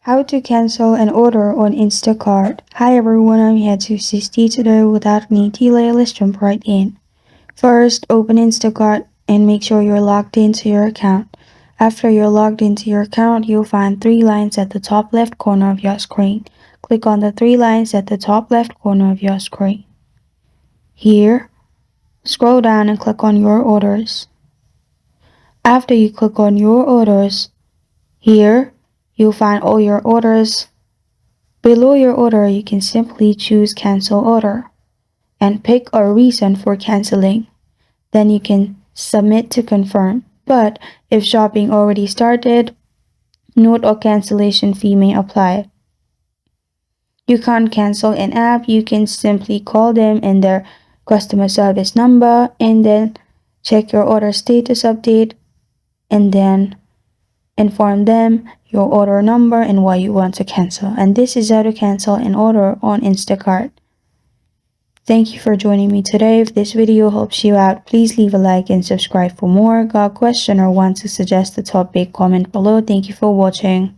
How to cancel an order on Instacart. Hi everyone, I'm here to assist you today. Without any delay, let's jump right in. First, open Instacart and make sure you're logged into your account. After you're logged into your account, you'll find three lines at the top left corner of your screen. Click on the three lines at the top left corner of your screen. Here, scroll down and click on your orders. After you click on your orders, here, you'll find all your orders. Below your order, you can simply choose Cancel Order and pick a reason for canceling. Then you can submit to confirm. But if shopping already started, note or cancellation fee may apply. You can't cancel an app, you can simply call them and their customer service number and then check your order status update and then inform them your order number and why you want to cancel. And this is how to cancel an order on Instacart. Thank you for joining me today. If this video helps you out, please leave a like and subscribe for more. Got a question or want to suggest a topic, comment below. Thank you for watching.